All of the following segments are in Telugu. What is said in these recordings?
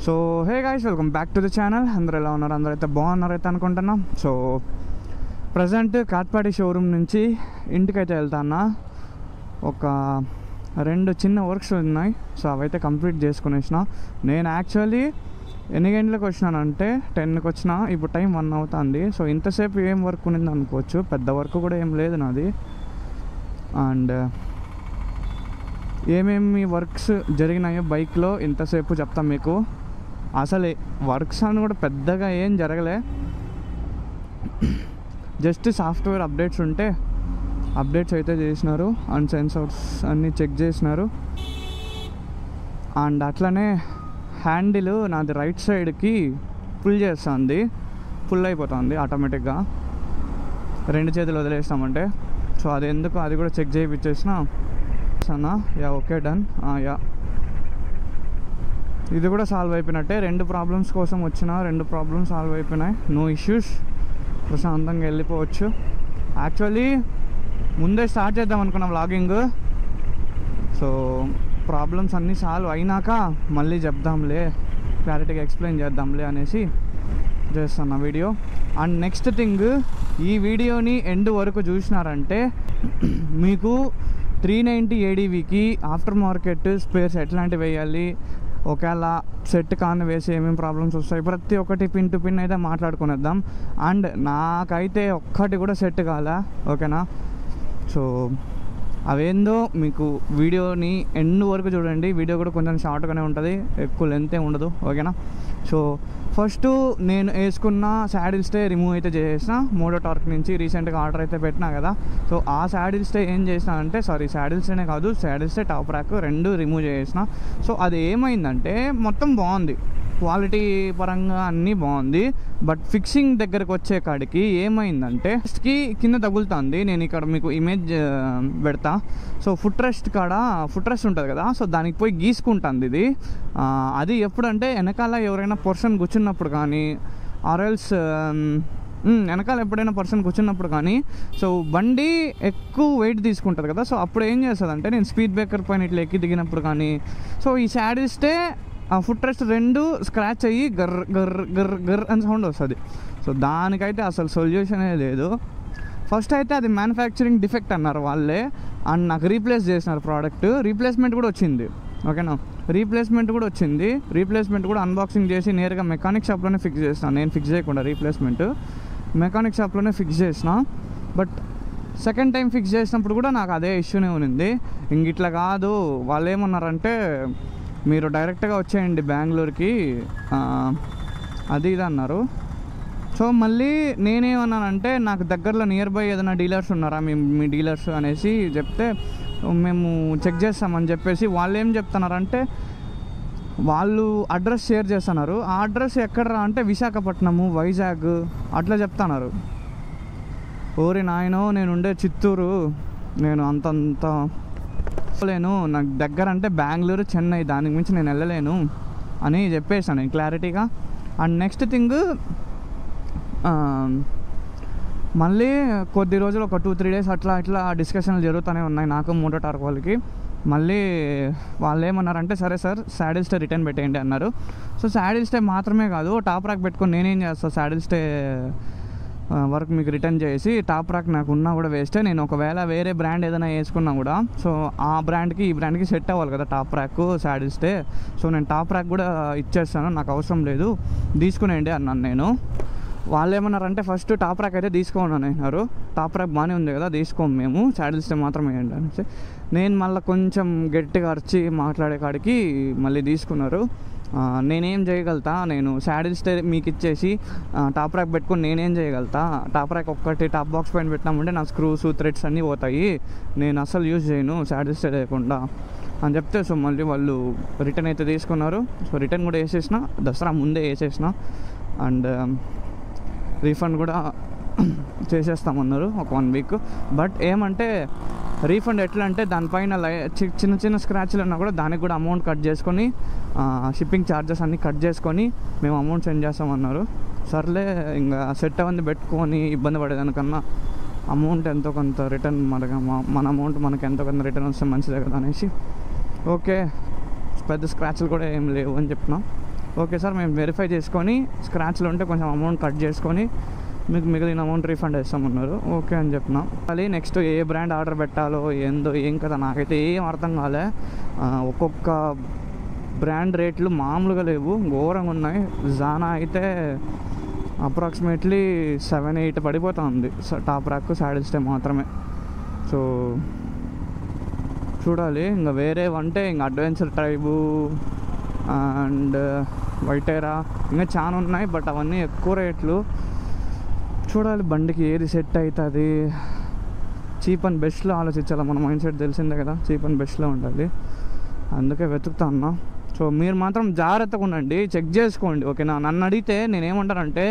So hey guys, welcome back to the channel. అందరూ ఎలా ఉన్నారు? అందరూ అయితే బాగున్నారైతే అనుకుంటున్నాం. సో ప్రజెంట్ కాట్పాడి షోరూమ్ నుంచి ఇంటికైతే వెళ్తాను. ఒక 2 చిన్న వర్క్స్ ఉన్నాయి. సో అవైతే కంప్లీట్ చేసుకునేసిన. నేను యాక్చువల్లీ ఎన్ని గంటలకు వచ్చినానంటే 10కి వచ్చిన. ఇప్పుడు టైం 1 అవుతుంది. సో ఇంతసేపు ఏం వర్క్ ఉన్నింది అనుకోవచ్చు, పెద్ద వర్క్ కూడా ఏం లేదు నాది. అండ్ ఏమేమి వర్క్స్ జరిగినాయో బైక్లో ఇంతసేపు చెప్తాం మీకు. అసలు వర్క్స్ అని కూడా పెద్దగా ఏం జరగలే, జస్ట్ సాఫ్ట్వేర్ అప్డేట్స్ ఉంటే అప్డేట్స్ అయితే చేసినారు. అండ్ సెన్సార్స్ అన్నీ చెక్ చేసినారు. అండ్ అట్లనే హ్యాండిల్ నాది రైట్ సైడ్కి పుల్ చేస్తుంది, పుల్ అయిపోతుంది ఆటోమేటిక్గా 2 చేతులు వదిలేస్తామంటే. సో అది ఎందుకు, అది కూడా చెక్ చేయించేసిన అన్నా. Yeah okay done. యా ఇది కూడా సాల్వ్ అయిపోయినట్టే. 2 ప్రాబ్లమ్స్ కోసం వచ్చిన, 2 ప్రాబ్లమ్స్ సాల్వ్ అయిపోయినాయి. నో ఇష్యూస్, ప్రశాంతంగా వెళ్ళిపోవచ్చు. యాక్చువల్లీ ముందే స్టార్ట్ చేద్దాం అనుకున్నాం వ్లాగింగ్. సో ప్రాబ్లమ్స్ అన్నీ సాల్వ్ అయినాక మళ్ళీ చెప్దాంలే, క్లారిటీగా ఎక్స్ప్లెయిన్ చేద్దాంలే అనేసి చేస్తున్నా వీడియో. అండ్ నెక్స్ట్ థింగ్, ఈ వీడియోని ఎండ్ వరకు చూసినారంటే మీకు 390 ADVకి ఆఫ్టర్ మార్కెట్ స్పేర్స్ ఎట్లాంటివి వేయాలి, ఒకవేళ సెట్ కాని వేసి ఏమేమి ప్రాబ్లమ్స్ వస్తాయి, ప్రతి ఒక్కటి పిన్ టు పిన్ అయితే మాట్లాడుకునేద్దాం. అండ్ నాకైతే ఒక్కటి కూడా సెట్ కాలే, ఓకేనా? సో అవేందో మీకు వీడియోని ఎండ్ వరకు చూడండి. వీడియో కూడా కొంచెం షార్ట్గానే ఉంటుంది, ఎక్కువ లెంత్ ఏమి ఉండదు, ఓకేనా? సో ఫస్ట్ నేను వేసుకున్న శాడిల్ స్టే రిమూవ్ అయితే చేసిన. మోడో టార్క్ నుంచి రీసెంట్గా ఆర్డర్ అయితే పెట్టినా కదా. సో ఆ శాడిల్ స్టే ఏం చేసిన అంటే, సారీ శాడిల్ స్టేనే కాదు, saddle stay top rack 2 remove చేసిన. సో అది ఏమైందంటే మొత్తం బాగుంది, క్వాలిటీ పరంగా అన్నీ బాగుంది. బట్ ఫిక్సింగ్ దగ్గరకు వచ్చే కాడికి ఏమైందంటే ఫస్ట్కి కింద తగులుతుంది. నేను ఇక్కడ మీకు ఇమేజ్ పెడతా. సో ఫుట్ రెస్ట్ కాడ ఫుట్ రెస్ట్ ఉంటుంది కదా, సో దానికి పోయి గీసుకుంటుంది ఇది. అది ఎప్పుడంటే వెనకాల ఎవరైనా పర్సన్ కూర్చున్నప్పుడు కానీ, ఆర్ఎల్స్ వెనకాల ఎప్పుడైనా పర్సన్ కూర్చున్నప్పుడు కానీ, సో బండి ఎక్కువ వెయిట్ తీసుకుంటుంది కదా. సో అప్పుడు ఏం చేస్తుంది అంటే, నేను స్పీడ్ బ్రేకర్ పైన ఇట్లా ఎక్కి దిగినప్పుడు కానీ, సో ఈ శాడిల్ స్టే ఆ ఫుట్ రెస్ట్ 2 స్క్రాచ్ అయ్యి గర్ర గర్ర గర్ర గర్ర అని సౌండ్ వస్తుంది. సో దానికైతే అసలు సొల్యూషనే లేదు. ఫస్ట్ అయితే అది మ్యానుఫ్యాక్చరింగ్ డిఫెక్ట్ అన్నారు వాళ్ళే. అండ్ నాకు రీప్లేస్ చేసినారు ప్రోడక్ట్. రీప్లేస్మెంట్ కూడా వచ్చింది, ఓకేనా? రీప్లేస్మెంట్ కూడా వచ్చింది. రీప్లేస్మెంట్ కూడా అన్బాక్సింగ్ చేసి నేరుగా మెకానిక్ షాప్లోనే ఫిక్స్ చేసిన. నేను ఫిక్స్ చేయకుండా రీప్లేస్మెంట్ మెకానిక్ షాప్లోనే ఫిక్స్ చేసిన. బట్ సెకండ్ టైం ఫిక్స్ చేసినప్పుడు కూడా నాకు అదే ఇష్యూనే ఉంది. ఇంక ఇట్లా కాదు, వాళ్ళు ఏమన్నారంటే, మీరు డైరెక్ట్గా వచ్చేయండి బెంగళూరుకి, అది ఇది అన్నారు. సో మళ్ళీ నేనేమన్నానంటే, నాకు దగ్గరలో నియర్ బై ఏదైనా డీలర్స్ ఉన్నారా మీ డీలర్స్ అనేసి చెప్తే, మేము చెక్ చేస్తామని చెప్పేసి వాళ్ళు ఏం చెప్తున్నారంటే, వాళ్ళు అడ్రస్ షేర్ చేస్తున్నారు. ఆ అడ్రస్ ఎక్కడరా అంటే విశాఖపట్నము, వైజాగ్ అట్లా చెప్తున్నారు. ఓరి నాయనో, నేను ఉండే చిత్తూరు, నేను అంతంత లేను, నాకు దగ్గర అంటే బెంగళూరు, చెన్నై, దానికి మించి నేను వెళ్ళలేను అని చెప్పేసాను నేను క్లారిటీగా. అండ్ నెక్స్ట్ థింగ్, మళ్ళీ కొద్ది రోజులు ఒక 2-3 డేస్ అట్లా డిస్కషన్లు జరుగుతూనే ఉన్నాయి నాకు మోటో టార్క్ వాళ్ళకి. మళ్ళీ వాళ్ళు ఏమన్నారంటే, సరే సార్ శాడిల్ స్టే రిటర్న్ పెట్టేయండి అన్నారు. సో శాడిల్ స్టే మాత్రమే కాదు, టాప్ ర్యాక్ పెట్టుకొని నేనేం చేస్తాను, శాడిల్ స్టే వర్క్ మీకు రిటర్న్ చేసి, టాప్ ర్యాక్ నాకు ఉన్నా కూడా వేస్తే, నేను ఒకవేళ వేరే బ్రాండ్ ఏదైనా వేసుకున్నా కూడా, సో ఆ బ్రాండ్కి ఈ బ్రాండ్కి సెట్ అవ్వాలి కదా top rack saddle stay. So నేను టాప్ ర్యాక్ కూడా ఇచ్చేస్తాను, నాకు అవసరం లేదు, తీసుకునేయండి అన్నాను నేను. వాళ్ళు ఏమన్నారంటే, ఫస్ట్ టాప్ ర్యాక్ అయితే తీసుకోండి అని అన్నారు. టాప్ ర్యాక్ బాగానే ఉంది కదా, తీసుకోము మేము, శాడిల్ స్టే మాత్రం వేయండి అనేసి. నేను మళ్ళీ కొంచెం గట్టిగా అరిచి మాట్లాడే కాడికి మళ్ళీ తీసుకున్నారు. నేనేం చేయగలుగుతా, నేను శాడిల్ స్టే మీకు ఇచ్చేసి టాప్ ర్యాక్ పెట్టుకొని నేనేం చేయగలుగుతా, టాప్ ర్యాక్ ఒక్కటి టాప్ బాక్స్ పైన పెట్టినామంటే నా స్క్రూస్ థ్రెడ్స్ అన్నీ పోతాయి, నేను అసలు యూజ్ చేయను శాడిల్ స్టే లేకుండా అని చెప్తే, సో మళ్ళీ వాళ్ళు రిటర్న్ అయితే తీసుకున్నారు. సో రిటర్న్ కూడా వేసేసిన, దసరా ముందే వేసేసిన. అండ్ రీఫండ్ కూడా చేసేస్తామన్నారు ఒక 1 వీక్. బట్ ఏమంటే రీఫండ్ ఎట్లా అంటే, దానిపైన చిన్న చిన్న స్క్రాచ్లు ఉన్నా కూడా దానికి కూడా అమౌంట్ కట్ చేసుకొని, షిప్పింగ్ ఛార్జెస్ అన్నీ కట్ చేసుకొని మేము అమౌంట్ సెండ్ చేస్తామన్నారు. సర్లే, ఇంకా సెట్ అవ్వంది పెట్టుకొని ఇబ్బంది పడేదానికన్నా అమౌంట్ ఎంతో కొంత రిటర్న్ మన అమౌంట్ మనకు ఎంతో కొంత రిటర్న్ వస్తే మంచిదే కదా అనేసి, ఓకే పెద్ద స్క్రాచ్లు కూడా ఏం లేవు అని చెప్పినా. ఓకే సార్ మేము వెరిఫై చేసుకొని స్క్రాచ్లు ఉంటే కొంచెం అమౌంట్ కట్ చేసుకొని మీకు మిగిలిన అమౌంట్ రీఫండ్ చేస్తామన్నారు. ఓకే అని చెప్పిన. మళ్ళీ నెక్స్ట్ ఏ బ్రాండ్ ఆర్డర్ పెట్టాలో ఏందో ఏం కదా నాకైతే ఏం అర్థం కాలే. ఒక్కొక్క బ్రాండ్ రేట్లు మామూలుగా లేవు, ఘోరంగా ఉన్నాయి. జానా అయితే అప్రాక్సిమేట్లీ 7-8 పడిపోతుంది టాప్ ర్యాక్ శాడిల్ స్టే మాత్రమే. సో చూడాలి. ఇంకా వేరే అంటే ఇంకా అడ్వెంచర్ ట్రైబు అండ్ వైటేరా ఇంకా చాలా ఉన్నాయి, బట్ అవన్నీ ఎక్కువ రేట్లు. చూడాలి బండికి ఏది సెట్ అవుతుంది. చీప్ అండ్ బెస్ట్లో ఆలోచించాలి. మన మైండ్ సెట్ తెలిసిందే కదా, చీప్ అండ్ బెస్ట్లో ఉండాలి. అందుకే వెతుకుతా అన్నా. సో మీరు మాత్రం జాగ్రత్తగా ఉండండి, చెక్ చేసుకోండి ఓకేనా. నన్ను అడిగితే నేనేమంటానంటే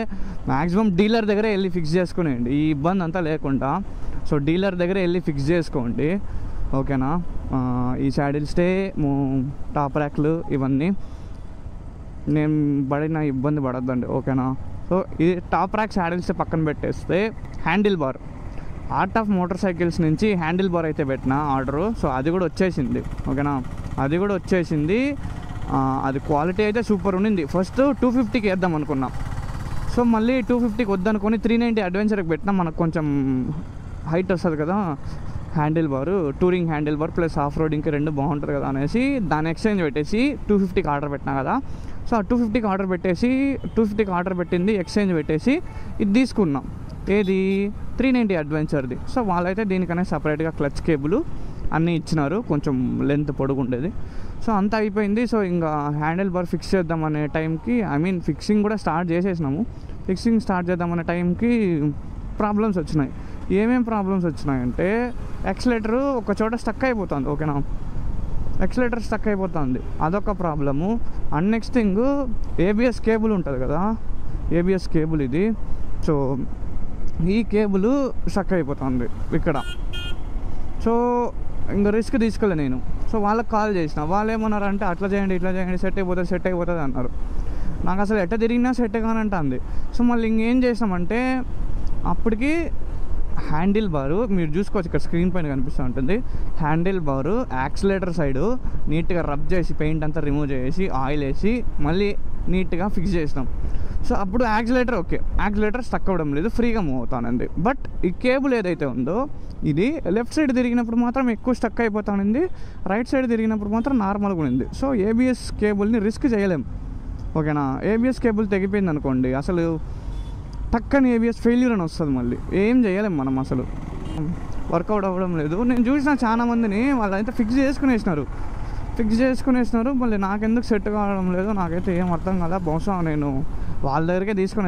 మ్యాక్సిమం డీలర్ దగ్గరే వెళ్ళి ఫిక్స్ చేసుకునేయండి, ఈ ఇబ్బంది అంతా లేకుండా. సో డీలర్ దగ్గర వెళ్ళి ఫిక్స్ చేసుకోండి ఓకేనా. ఈ శాడిల్ స్టే టాప్ ర్యాక్లు ఇవన్నీ నేను పడిన ఇబ్బంది పడద్దండి ఓకేనా. సో ఇది టాప్ ర్యాక్ శాడిల్ స్టే పక్కన పెట్టేస్తే handle bar, art of motor cycles నుంచి హ్యాండిల్ బార్ అయితే పెట్టిన ఆర్డరు. సో అది కూడా వచ్చేసింది ఓకేనా, అది కూడా వచ్చేసింది. అది క్వాలిటీ అయితే సూపర్ ఉండింది. ఫస్ట్ 250కి వేద్దాం అనుకున్నాం. సో మళ్ళీ 250కి వద్దనుకొని 390 అడ్వెంచర్కి పెట్టినా మనకు కొంచెం హైట్ వస్తుంది కదా handle bar, touring handle bar plus off రోడింగ్కి రెండు బాగుంటుంది కదా అనేసి దాన్ని ఎక్స్చేంజ్ పెట్టేసి 250కి ఆర్డర్ పెట్టినా కదా. సో ఆ 250కి ఆర్డర్ పెట్టేసి 250కి ఆర్డర్ పెట్టింది ఎక్స్చేంజ్ పెట్టేసి ఇది తీసుకున్నాం. ఏది 390 అడ్వెంచర్ది. సో వాళ్ళైతే దీనికనే సపరేట్గా క్లచ్ కేబుల్ అన్నీ ఇచ్చినారు, కొంచెం లెంత్ పొడుగు ఉండేది. సో అంతా అయిపోయింది. సో ఇంకా హ్యాండిల్ బార్ ఫిక్స్ చేద్దామనే టైంకి ఫిక్సింగ్ కూడా స్టార్ట్ చేసేసినాము. ఫిక్సింగ్ స్టార్ట్ చేద్దామనే టైంకి ప్రాబ్లమ్స్ వచ్చినాయి. ఏమేం ప్రాబ్లమ్స్ వచ్చినాయంటే యాక్సిలేటర్ ఒక చోట స్టక్ అయిపోతుంది ఓకేనా, యాక్సిలేటర్ స్టక్ అయిపోతుంది, అదొక problem. And next thing ABS cable ఉంటుంది కదా, ఏబిఎస్ కేబుల్ ఇది. సో ఈ కేబుల్ స్టక్ అయిపోతుంది ఇక్కడ. సో ఇంకా రిస్క్ తీసుకోలే నేను. సో వాళ్ళకి కాల్ చేసిన, వాళ్ళు ఏమన్నారంటే అట్లా చేయండి ఇట్లా చేయండి సెట్ అయిపోతుంది అన్నారు. నాకు అసలు ఎట్ట తిరిగినా సెట్ కానంటుంది. సో మళ్ళీ ఇంకేం చేసామంటే అప్పటికి హ్యాండిల్ బారు మీరు చూసుకోవచ్చు, ఇక్కడ స్క్రీన్ పైన కనిపిస్తూ ఉంటుంది. హ్యాండిల్ బారు యాక్సిలేటర్ సైడు నీట్గా రబ్ చేసి పెయింట్ అంతా రిమూవ్ చేసి ఆయిల్ వేసి మళ్ళీ నీట్గా ఫిక్స్ చేసినాం. సో అప్పుడు యాక్సిలేటర్ ఓకే, యాక్సిలేటర్ స్టక్ అవ్వడం లేదు, ఫ్రీగా మూవ్ అవుతానండి. బట్ ఈ కేబుల్ ఏదైతే ఉందో ఇది లెఫ్ట్ సైడ్ తిరిగినప్పుడు మాత్రం ఎక్కువ స్టక్ అయిపోతానండి, రైట్ సైడ్ తిరిగినప్పుడు మాత్రం నార్మల్గా ఉంది. సో ఏబిఎస్ కేబుల్ని రిస్క్ చేయలేం ఓకేనా. ఏబిఎస్ కేబుల్ తెగిపోయింది అనుకోండి అసలు టక్కని ఏబిఎస్ ఫెయిల్యూర్ అని వస్తుంది, మళ్ళీ ఏం చేయలేం మనం, అసలు వర్కౌట్ అవ్వడం లేదు. నేను చూసిన చాలా మందిని వాళ్ళైతే ఫిక్స్ చేసుకునేసినారు, మళ్ళీ నాకెందుకు సెట్ కావడం లేదు నాకైతే ఏం అర్థం కదా. బహుశా నేను వాళ్ళ దగ్గరికే తీసుకొని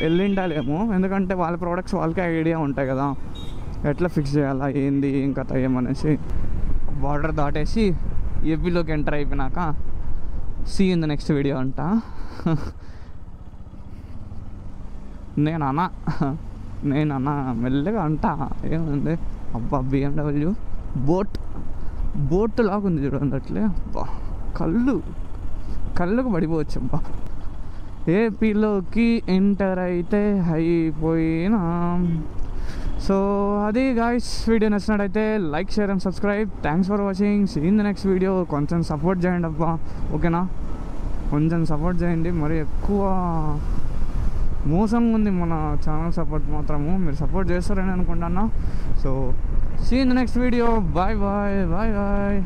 వెళ్ళిండాలేమో, ఎందుకంటే వాళ్ళ ప్రోడక్ట్స్ వాళ్ళకే ఐడియా ఉంటాయి కదా ఎట్లా ఫిక్స్ చేయాలా ఏంది ఏం కథ ఏమనేసి. బార్డర్ దాటేసి ఏపీలోకి ఎంటర్ అయిపోయినాక see in the next video అంట. నేనన్నా మెల్లగా అంటా ఏముంది. అబ్బా BMW బోట్ లాగా ఉంది చూడండి అట్లే. అబ్బా కళ్ళకు పడిపోవచ్చు. అబ్బా ఏపీలోకి ఎంటర్ అయితే అయిపోయినా. సో అది గాయ్స్, వీడియో నచ్చినట్టయితే like share and subscribe. Thanks for watching. See in the next video. కొంచెం సపోర్ట్ చేయండి అబ్బా ఓకేనా, కొంచెం సపోర్ట్ చేయండి. మరి ఎక్కువ మోసంగా ఉంది మన ఛానల్ సపోర్ట్ మాత్రము, మీరు సపోర్ట్ చేస్తారని అనుకుంటున్నా. So see in the next video. Bye bye bye bye.